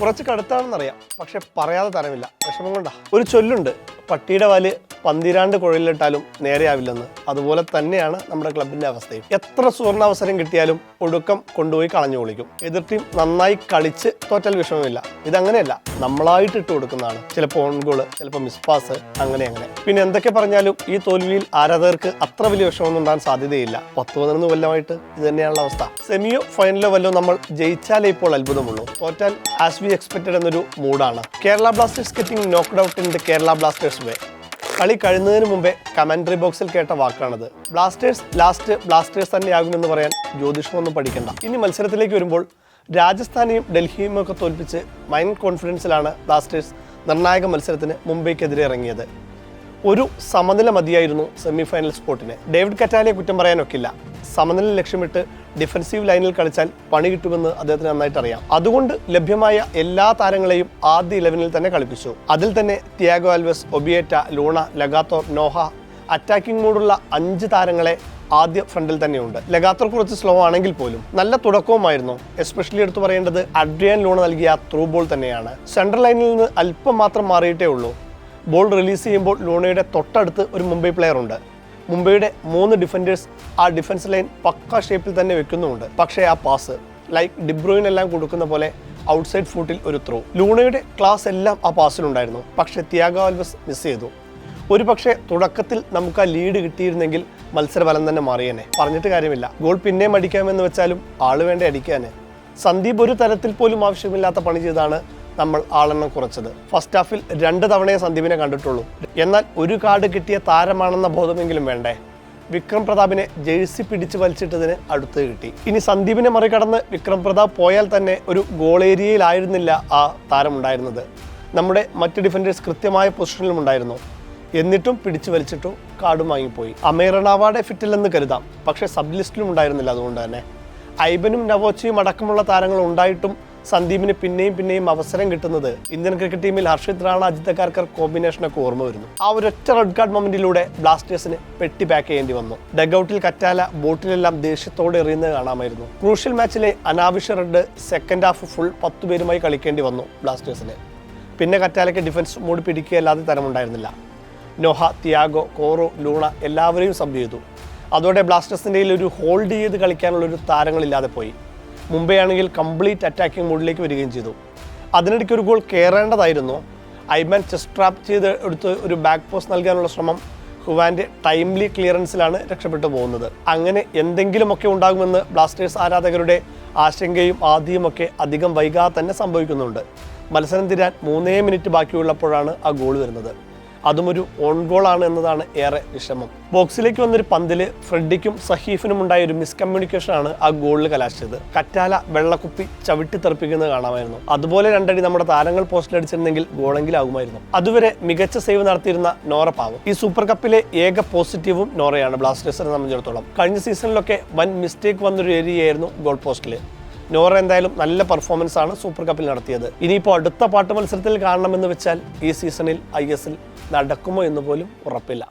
കുറച്ച് കടുത്താണെന്നറിയാം, പക്ഷെ പറയാതെ തരമില്ല. വിഷമം കൊണ്ടാ. ഒരു ചൊല്ലുണ്ട്, പട്ടിയുടെ വാല് പന്തിരാണ്ട് കുഴലിലിട്ടാലും നേരെയാവില്ലെന്ന്. അതുപോലെ തന്നെയാണ് നമ്മുടെ ക്ലബിന്റെ അവസ്ഥയും. എത്ര സുവർണാവസരം കിട്ടിയാലും ഒടുക്കം കൊണ്ടുപോയി കളഞ്ഞു പൊളിക്കും. എതിർ ടീം നന്നായി കളിച്ച് തോറ്റാൽ വിഷമമില്ല. ഇതങ്ങനെയല്ല, നമ്മളായിട്ട് ഇട്ട് കൊടുക്കുന്നതാണ്. ചിലപ്പോൾ ഓൺ ഗോള്, ചിലപ്പോൾ മിസ്പാസ്, അങ്ങനെ. പിന്നെ എന്തൊക്കെ പറഞ്ഞാലും ഈ തോൽവിയിൽ ആരാധകർക്ക് അത്ര വലിയ വിഷമമൊന്നും ഉണ്ടാകാൻ സാധ്യതയില്ല. 10-11 കൊല്ലമായിട്ട് ഇത് തന്നെയാണുള്ള അവസ്ഥ. സെമിയോ ഫൈനലോ വല്ലോ നമ്മൾ ജയിച്ചാലേ ഇപ്പോൾ അത്ഭുതമുള്ളൂ. തോറ്റാൽ ആസ് വി എക്സ്പെക്റ്റഡ് എന്നൊരു മൂഡാണ്. Kerala Blasters getting knocked out in the Kerala Blasters way. കളി കഴിയുന്നതിന് മുമ്പേ കമന്ററി ബോക്സിൽ കേട്ട വാക്കാണത്. ബ്ലാസ്റ്റേഴ്സ് ലാസ്റ്റ് ബ്ലാസ്റ്റേഴ്സ് തന്നെയാകുമെന്ന് പറയാൻ ജ്യോതിഷമൊന്നും പഠിക്കണ്ട. ഇനി മത്സരത്തിലേക്ക് വരുമ്പോൾ രാജസ്ഥാനെയും ഡൽഹിയും ഒക്കെ തോൽപ്പിച്ച് മൈൻഡ് കോൺഫിഡൻസിലാണ് ബ്ലാസ്റ്റേഴ്സ് നിർണായക മത്സരത്തിന് മുംബൈക്കെതിരെ ഇറങ്ങിയത്. ഒരു സമനില മതിയായിരുന്നു സെമി ഫൈനൽ സ്പോട്ടിന്. ഡേവിഡ് കറ്റാലയെ കുറ്റം പറയാനൊക്കില്ല. സമനില ലക്ഷ്യമിട്ട് ഡിഫൻസീവ് ലൈനിൽ കളിച്ചാൽ പണി കിട്ടുമെന്ന് അദ്ദേഹത്തിന് നന്നായിട്ട് അറിയാം. അതുകൊണ്ട് ലഭ്യമായ എല്ലാ താരങ്ങളെയും ആദ്യ 11-ൽ തന്നെ കളിപ്പിച്ചു. അതിൽ തന്നെ Thiago Alves, ഒബിയേറ്റ, Luna, ലഗാത്തോർ, Noah, attacking മൂഡുള്ള 5 താരങ്ങളെ ആദ്യ ഫ്രണ്ടിൽ തന്നെയുണ്ട്. ലഗാത്തോർ കുറച്ച് സ്ലോ ആണെങ്കിൽ പോലും നല്ല തുടക്കവുമായിരുന്നു. എസ്പെഷ്യലി എടുത്തു പറയേണ്ടത് അഡ്രിയാൻ ലൂണ നൽകിയ ത്രൂ ബോൾ തന്നെയാണ്. സെൻട്രൽ ലൈനിൽ നിന്ന് അല്പം മാത്രം മാറിയിട്ടേ ഉള്ളൂ. ബോൾ റിലീസ് ചെയ്യുമ്പോൾ ലൂണയുടെ തൊട്ടടുത്ത് ഒരു മുംബൈ പ്ലെയർ ഉണ്ട്. മുംബൈയുടെ 3 ഡിഫൻഡേഴ്സ് ആ ഡിഫൻസ് ലൈൻ പക്ക ഷേപ്പിൽ തന്നെ വെക്കുന്നുമുണ്ട്. പക്ഷേ ആ പാസ് ലൈക്ക് ഡിബ്രൂയിനെല്ലാം കൊടുക്കുന്ന പോലെ ഔട്ട്സൈഡ് ഫൂട്ടിൽ ഒരു ത്രൂ. ലൂണയുടെ ക്ലാസ് എല്ലാം ആ പാസിലുണ്ടായിരുന്നു. പക്ഷേ തിയാഗോ ആൽവസ് മിസ് ചെയ്തു. ഒരു പക്ഷേ തുടക്കത്തിൽ നമുക്ക് ആ ലീഡ് കിട്ടിയിരുന്നെങ്കിൽ മത്സരഫലം തന്നെ മാറിയേനെ. പറഞ്ഞിട്ട് കാര്യമില്ല. ഗോൾ പിന്നെയും അടിക്കാമെന്ന് വെച്ചാലും ആള് വേണ്ട അടിക്കാന്. സന്ദീപ് ഒരു തരത്തിൽ പോലും ആവശ്യമില്ലാത്ത പണി ചെയ്താണ് നമ്മൾ ആളെണ്ണം കുറച്ചത്. ഫസ്റ്റ് ഹാഫിൽ 2 തവണയെ സന്ദീപിനെ കണ്ടിട്ടുള്ളൂ. എന്നാൽ ഒരു കാർഡ് കിട്ടിയ താരമാണെന്ന ബോധമെങ്കിലും വേണ്ടേ? വിക്രം പ്രതാപിനെ ജേഴ്സി പിടിച്ച് വലിച്ചിട്ടതിന് അടുത്ത് കിട്ടി. ഇനി സന്ദീപിനെ മറികടന്ന് വിക്രം പ്രതാപ് പോയാൽ തന്നെ ഒരു ഗോൾ ഏരിയയിലായിരുന്നില്ല ആ താരമുണ്ടായിരുന്നത്. നമ്മുടെ മറ്റ് ഡിഫൻഡേഴ്സ് കൃത്യമായ പൊസിഷനിലും ഉണ്ടായിരുന്നു. എന്നിട്ടും പിടിച്ചു വലിച്ചിട്ടും കാർഡും വാങ്ങിപ്പോയി. അമേറണാവാടെ ഫിറ്റില്ലെന്ന് കരുതാം, പക്ഷേ സബ് ലിസ്റ്റിലും ഉണ്ടായിരുന്നില്ല. അതുകൊണ്ട് തന്നെ ഐബനും നവോച്ചയും അടക്കമുള്ള താരങ്ങൾ ഉണ്ടായിട്ടും സന്ദീപിന് പിന്നെയും അവസരം കിട്ടുന്നത് ഇന്ത്യൻ ക്രിക്കറ്റ് ടീമിൽ ഹർഷിത് റാണ, അജിത് കാർക്കർ കോമ്പിനേഷനൊക്കെ ഓർമ്മ വരുന്നു. ആ ഒരൊറ്റ റെഡ് കാർഡ് മൊമെന്റിലൂടെ ബ്ലാസ്റ്റേഴ്സിന് പെട്ടി പാക്ക് ചെയ്യേണ്ടി വന്നു. ഡഗ്ഔട്ടിൽ കറ്റാല ബോട്ടിലെല്ലാം ദേഷ്യത്തോടെ എറിയുന്നത് കാണാമായിരുന്നു. ക്രൂഷ്യൽ മാച്ചിലെ അനാവശ്യ റെഡ് സെക്കൻഡ് ഹാഫ് ഫുൾ 10 പേരുമായി കളിക്കേണ്ടി വന്നു ബ്ലാസ്റ്റേഴ്സിന്. പിന്നെ കറ്റാലയ്ക്ക് ഡിഫൻസ് മൂഡ് പിടിക്കുകയല്ലാതെ തരമുണ്ടായിരുന്നില്ല. നോഹ, തിയാഗോ, കോറോ, ലൂണ എല്ലാവരെയും സബ് ചെയ്തു. അതോടെ ബ്ലാസ്റ്റേഴ്സിൻ്റെ ഒരു ഹോൾഡ് ചെയ്ത് കളിക്കാനുള്ളൊരു താരങ്ങളില്ലാതെ പോയി. മുംബൈ ആണെങ്കിൽ കംപ്ലീറ്റ് അറ്റാക്കിംഗ് മൂഡിലേക്ക് വരികയും ചെയ്തു. അതിനിടയ്ക്ക് ഒരു ഗോൾ കയറേണ്ടതായിരുന്നു. ഐബൻ ചെസ്റ്റ് ട്രാപ്പ് ചെയ്ത് എടുത്ത് ഒരു ബാക്ക് പോസ്റ്റ് നൽകാനുള്ള ശ്രമം ഹുവാന്റെ ടൈംലി ക്ലിയറൻസിലാണ് രക്ഷപ്പെട്ടു പോകുന്നത്. അങ്ങനെ എന്തെങ്കിലുമൊക്കെ ഉണ്ടാകുമെന്ന് ബ്ലാസ്റ്റേഴ്സ് ആരാധകരുടെ ആശങ്കയും ആദ്യമൊക്കെ അധികം വൈകാതെ തന്നെ സംഭവിക്കുന്നുണ്ട്. മത്സരം തീരാൻ 3 മിനിറ്റ് ബാക്കിയുള്ളപ്പോഴാണ് ആ ഗോൾ വരുന്നത്. അതും ഒരു ഓൺ ഗോളാണ് എന്നതാണ് ഏറെ വിഷമം. ബോക്സിലേക്ക് വന്നൊരു പന്തില് ഫ്രെഡിക്കും സഹീഫിനും ഉണ്ടായ ഒരു മിസ്കമ്മ്യൂണിക്കേഷനാണ് ആ ഗോളിൽ കലാശിച്ചത്. കറ്റാല വെള്ളക്കുപ്പി ചവിട്ടി തെറിപ്പിക്കുന്നത് കാണാമായിരുന്നു. അതുപോലെ 2 അടി നമ്മുടെ താരങ്ങൾ പോസ്റ്റിലടിച്ചിരുന്നെങ്കിൽ ഗോളെങ്കിലാകുമായിരുന്നു. അതുവരെ മികച്ച സേവ് നടത്തിയിരുന്ന നോറ പാവം. ഈ സൂപ്പർ കപ്പിലെ ഏക പോസിറ്റീവും നോറയാണ് ബ്ലാസ്റ്റേഴ്സിനെ സംബന്ധിച്ചിടത്തോളം. കഴിഞ്ഞ സീസണിലൊക്കെ വൻ മിസ്റ്റേക്ക് വന്നൊരു ഏരിയയായിരുന്നു ഗോൾ പോസ്റ്റില്. നോറ എന്തായാലും നല്ല പെർഫോമൻസ് ആണ് സൂപ്പർ കപ്പിൽ നടത്തിയത്. ഇനിയിപ്പോൾ അടുത്ത പാട്ട് മത്സരത്തിൽ കാണണമെന്ന് വെച്ചാൽ ഈ സീസണിൽ ISL നടക്കുമോ എന്ന് പോലും ഉറപ്പില്ല.